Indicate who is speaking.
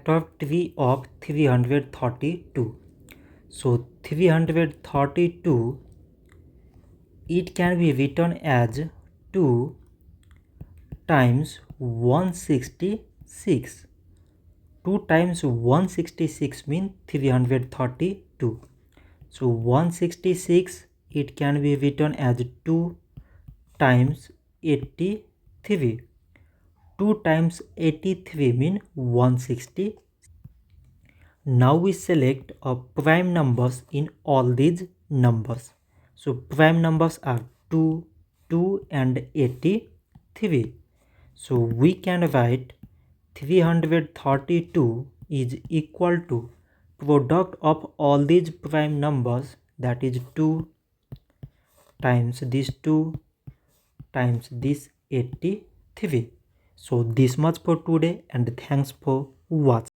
Speaker 1: Factor 3 of 332. So 332, it can be written as 2 times 166. 2 times 166 means 332. So 166, it can be written as 2 times 83. 2 times 83 means 160. Now we select prime numbers in all these numbers. So prime numbers are 2, 2 and 83. So we can write 332 is equal to product of all these prime numbers, that is 2 times this 2 times this 83. So this much for today, and thanks for watching.